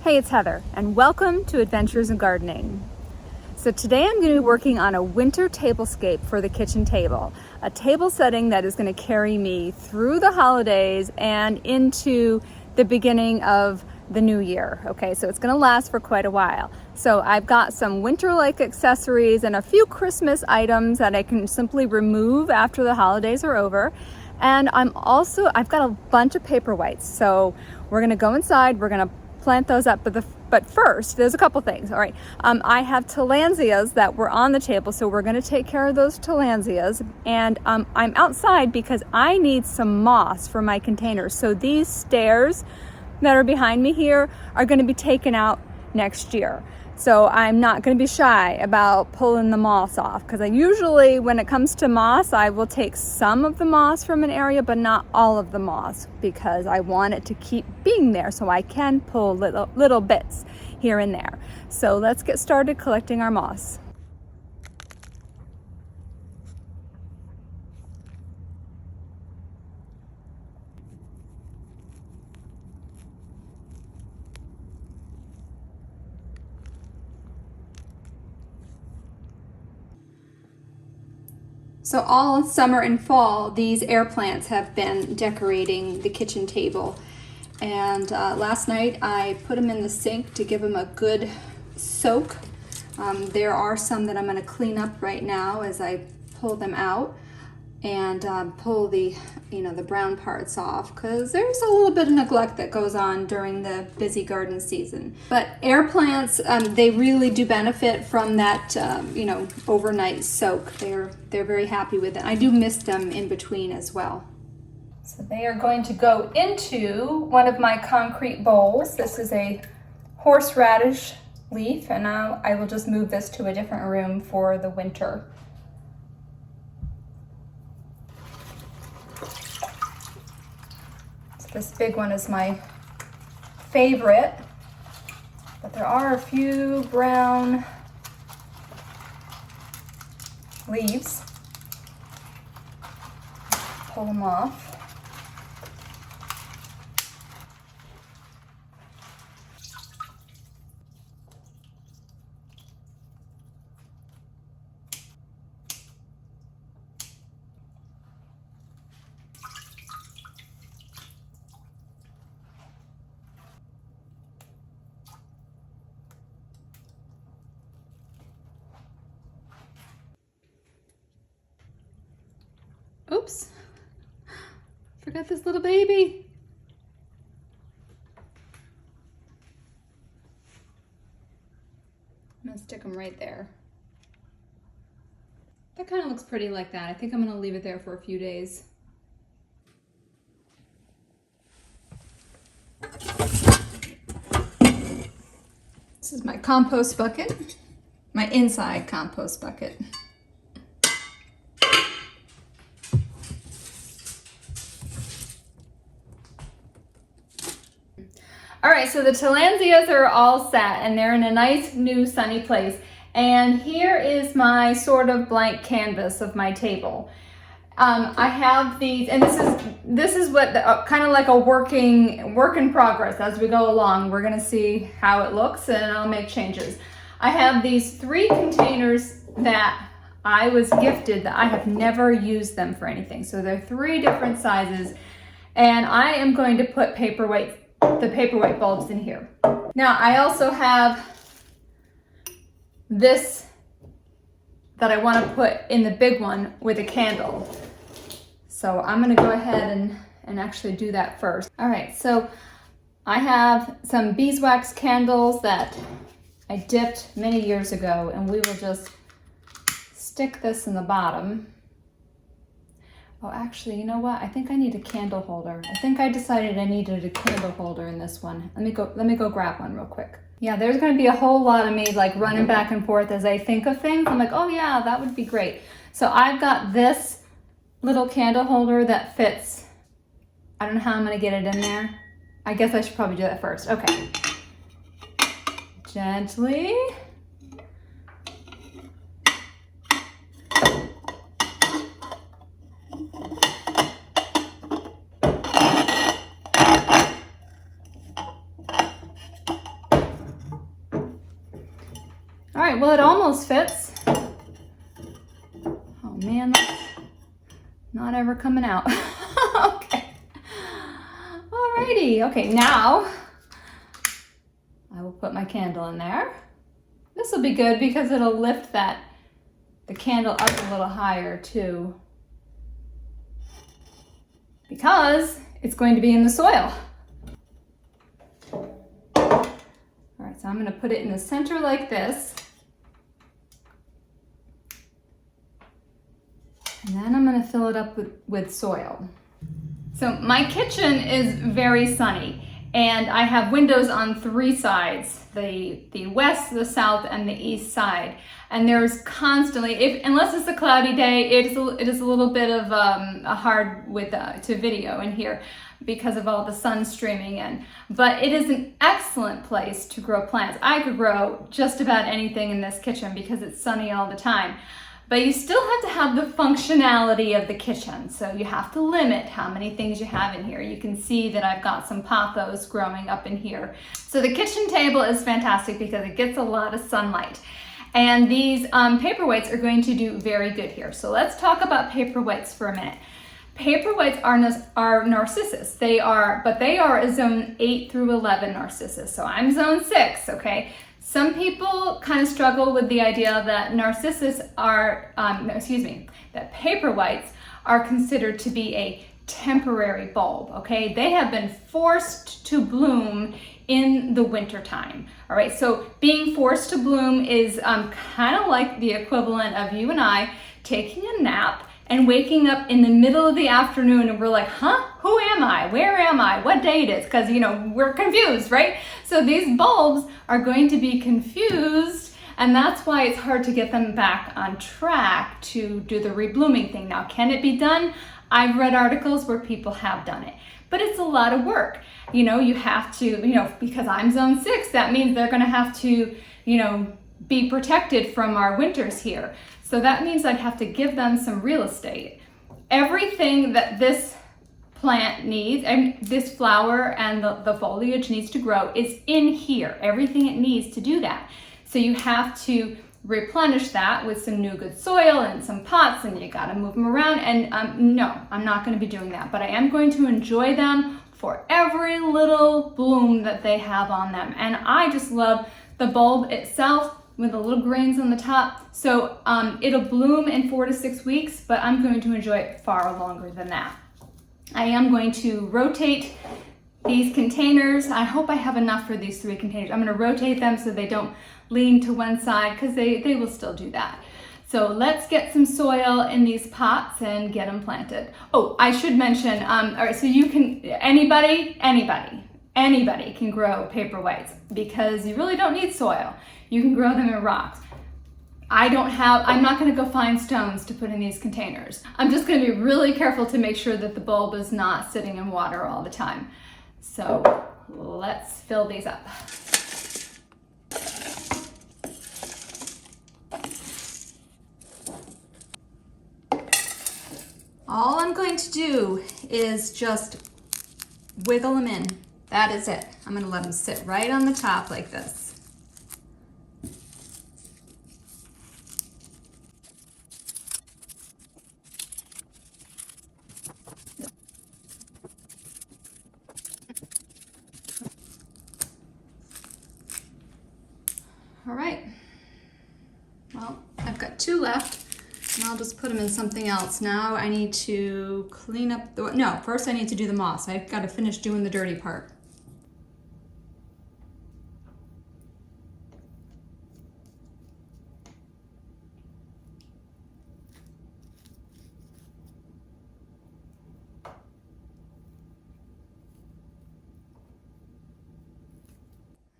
Hey, it's Heather, and welcome to Adventures in Gardening. So today I'm going to be working on a winter tablescape for the kitchen table, a table setting that is going to carry me through the holidays and into the beginning of the new year. Okay, so it's going to last for quite a while. So I've got some winter-like accessories and a few Christmas items that I can simply remove after the holidays are over. And I've got a bunch of Paperwhites. So we're going to go inside, we're going to plant those up, but first there's a couple things. All right, I have Tillandsias that were on the table, so we're going to take care of those Tillandsias. And I'm outside because I need some moss for my containers. So these stairs that are behind me here are going to be taken out next year. So I'm not going to be shy about pulling the moss off, because I usually, when it comes to moss, I will take some of the moss from an area, but not all of the moss, because I want it to keep being there so I can pull little bits here and there. So let's get started collecting our moss. So all summer and fall, these air plants have been decorating the kitchen table. And last night I put them in the sink to give them a good soak. There are some that I'm going to clean up right now as I pull them out and pull the brown parts off, because there's a little bit of neglect that goes on during the busy garden season. But air plants, they really do benefit from that overnight soak. They're very happy with it. I do mist them in between as well. So they are going to go into one of my concrete bowls. This is a horseradish leaf, and I will just move this to a different room for the winter. This big one is my favorite, but there are a few brown leaves. Pull them off. Oops, forgot this little baby. I'm gonna stick them right there. That kind of looks pretty like that. I think I'm gonna leave it there for a few days. This is my compost bucket, my inside compost bucket. All right, so the Tillandsias are all set and they're in a nice new sunny place. And here is my sort of blank canvas of my table. I have these, and this is what kind of like a work in progress as we go along. We're gonna see how it looks and I'll make changes. I have these 3 containers that I was gifted that I have never used them for anything. So they're 3 different sizes, and I am going to put the Paperwhite bulbs in here. Now I also have this that I want to put in the big one with a candle. So I'm going to go ahead and actually do that first. All right, so I have some beeswax candles that I dipped many years ago, and we will just stick this in the bottom. Oh, actually, you know what? I think I need a candle holder. I think I decided I needed a candle holder in this one. Let me go grab one real quick. Yeah, there's gonna be a whole lot of me like running back and forth as I think of things. I'm like, oh yeah, that would be great. So I've got this little candle holder that fits. I don't know how I'm gonna get it in there. I guess I should probably do that first. Okay. Gently. All right, well, it almost fits. Oh man, that's not ever coming out. Okay. Alrighty, okay, now I will put my candle in there. This will be good because it'll lift the candle up a little higher too, because it's going to be in the soil. All right, so I'm gonna put it in the center like this. And then I'm gonna fill it up with soil. So my kitchen is very sunny, and I have windows on 3 sides, the west, the south, and the east side. And there's constantly, unless it's a cloudy day, it is a little bit of a hard to video in here because of all the sun streaming in. But it is an excellent place to grow plants. I could grow just about anything in this kitchen because it's sunny all the time. But you still have to have the functionality of the kitchen. So you have to limit how many things you have in here. You can see that I've got some pothos growing up in here. So the kitchen table is fantastic because it gets a lot of sunlight. And these paperwhites are going to do very good here. So let's talk about paperwhites for a minute. Paperwhites are narcissus. They are a zone 8 through 11 narcissus. So I'm zone 6, okay? Some people kind of struggle with the idea that that paperwhites are considered to be a temporary bulb, okay? They have been forced to bloom in the wintertime, all right? So being forced to bloom is kind of like the equivalent of you and I taking a nap and waking up in the middle of the afternoon and we're like, huh? Who am I? Where am I? What day it is? Because, we're confused, right? So these bulbs are going to be confused, and that's why it's hard to get them back on track to do the reblooming thing. Now, can it be done? I've read articles where people have done it, but it's a lot of work. You have to, because I'm zone 6, that means they're gonna have to, be protected from our winters here. So that means I'd have to give them some real estate. Everything that this plant needs, and this flower and the foliage needs to grow is in here. Everything it needs to do that. So you have to replenish that with some new good soil and some pots, and you gotta move them around. And no, I'm not gonna be doing that, but I am going to enjoy them for every little bloom that they have on them. And I just love the bulb itself with the little grains on the top. So it'll bloom in 4 to 6 weeks, but I'm going to enjoy it far longer than that. I am going to rotate these containers. I hope I have enough for these 3 containers. I'm gonna rotate them so they don't lean to one side, because they will still do that. So let's get some soil in these pots and get them planted. Oh, I should mention, all right, so you can, anybody can grow paperwhites because you really don't need soil. You can grow them in rocks. I'm not gonna go find stones to put in these containers. I'm just gonna be really careful to make sure that the bulb is not sitting in water all the time. So let's fill these up. All I'm going to do is just wiggle them in. That is it. I'm gonna let them sit right on the top like this. All right, well, I've got 2 left, and I'll just put them in something else. Now I need to clean up first I need to do the moss. I've got to finish doing the dirty part.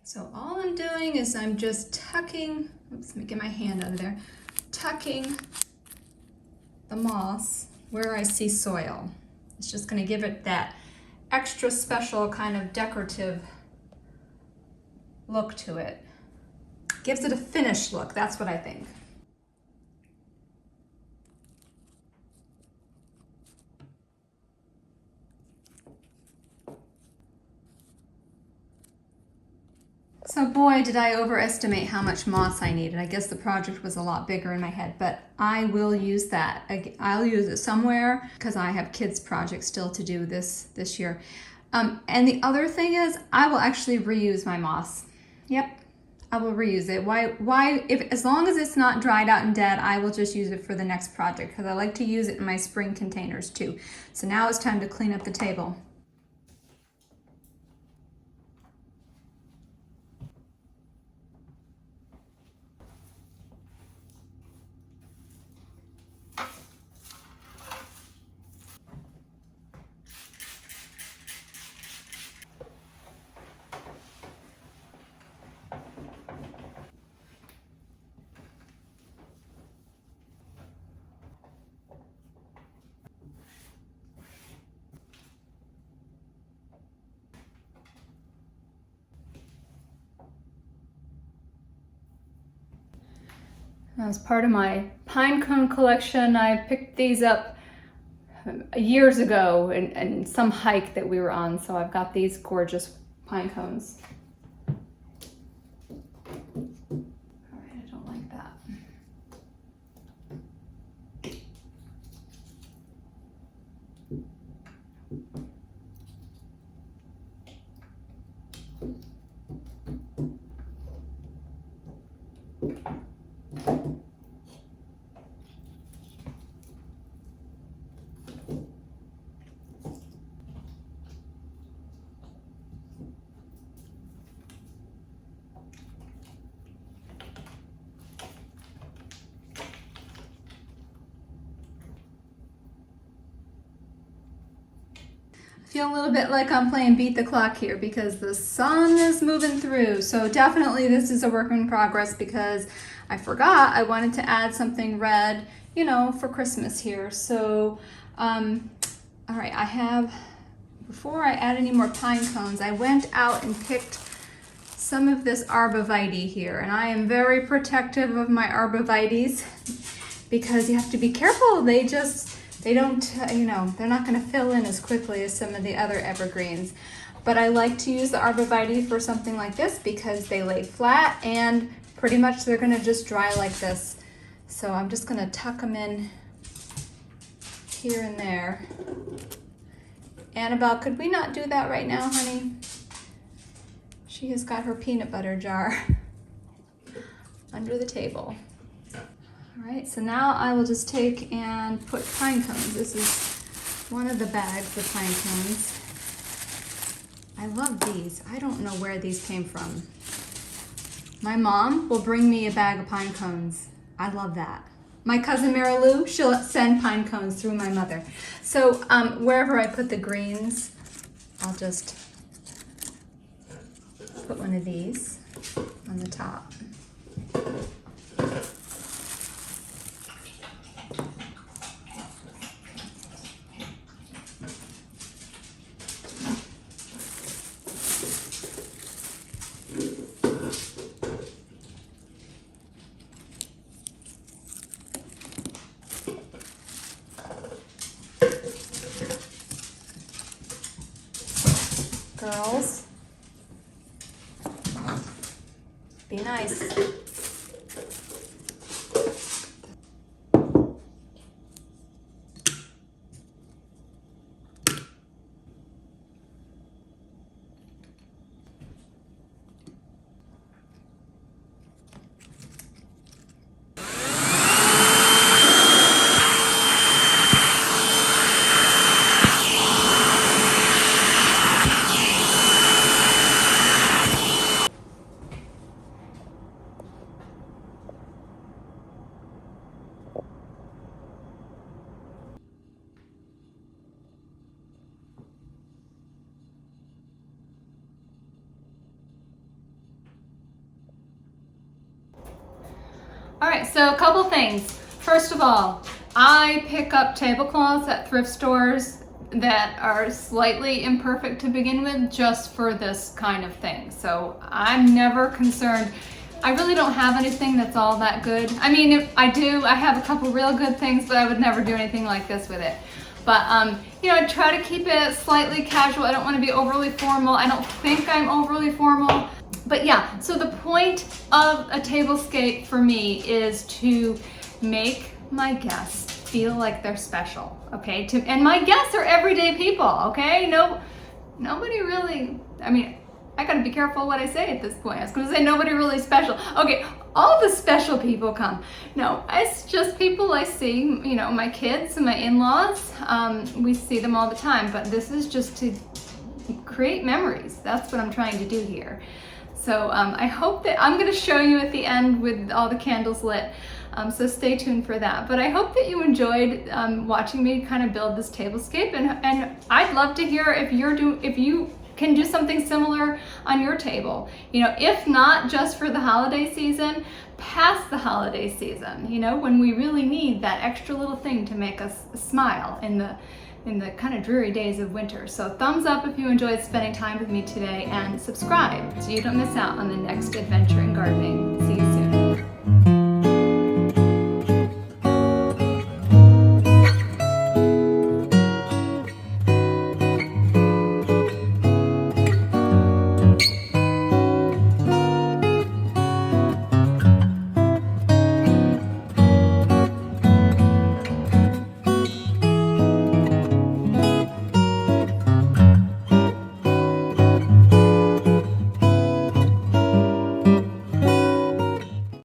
So all I'm doing is I'm just tucking, oops, let me get my hand out of there, tucking the moss where I see soil. It's just going to give it that extra special kind of decorative look to it. Gives it a finished look, that's what I think. So boy, did I overestimate how much moss I needed. I guess the project was a lot bigger in my head, but I will use that. I'll use it somewhere because I have kids' projects still to do this year. And the other thing is I will actually reuse my moss. Yep, I will reuse it. As long as it's not dried out and dead, I will just use it for the next project because I like to use it in my spring containers too. So now it's time to clean up the table. As part of my pine cone collection, I picked these up years ago in some hike that we were on, so I've got these gorgeous pine cones. All right, I don't like that. I feel a little bit like I'm playing beat the clock here because the sun is moving through. So definitely this is a work in progress because I forgot I wanted to add something red, you know, for Christmas here. So, all right, before I add any more pine cones, I went out and picked some of this arborvitae here. And I am very protective of my arborvitaes because you have to be careful. They don't, they're not going to fill in as quickly as some of the other evergreens. But I like to use the arborvitae for something like this because they lay flat and pretty much they're going to just dry like this. So I'm just going to tuck them in here and there. Annabelle, could we not do that right now, honey? She has got her peanut butter jar under the table. All right, so now I will just take and put pine cones. This is one of the bags of pine cones. I love these. I don't know where these came from. My mom will bring me a bag of pine cones. I love that. My cousin Mary Lou, she'll send pine cones through my mother. So wherever I put the greens, I'll just put one of these on the top. Girls, be nice. All right, so a couple things. First of all, I pick up tablecloths at thrift stores that are slightly imperfect to begin with just for this kind of thing. So I'm never concerned. I really don't have anything that's all that good. I mean, if I do, I have a couple real good things, but I would never do anything like this with it. But, I try to keep it slightly casual. I don't want to be overly formal. I don't think I'm overly formal. But yeah, so the point of a tablescape for me is to make my guests feel like they're special, okay? And my guests are everyday people, okay? Nobody really, I mean, I gotta be careful what I say at this point. I was gonna say nobody really special. Okay, all the special people come. No, it's just people I see, you know, my kids and my in-laws. We see them all the time, but this is just to create memories. That's what I'm trying to do here. So I hope that I'm going to show you at the end with all the candles lit. So stay tuned for that. But I hope that you enjoyed watching me kind of build this tablescape, and I'd love to hear if you can do something similar on your table. You know, if not just for the holiday season, past the holiday season, you know, when we really need that extra little thing to make us smile in the kind of dreary days of winter. So thumbs up if you enjoyed spending time with me today, and subscribe so you don't miss out on the next adventure.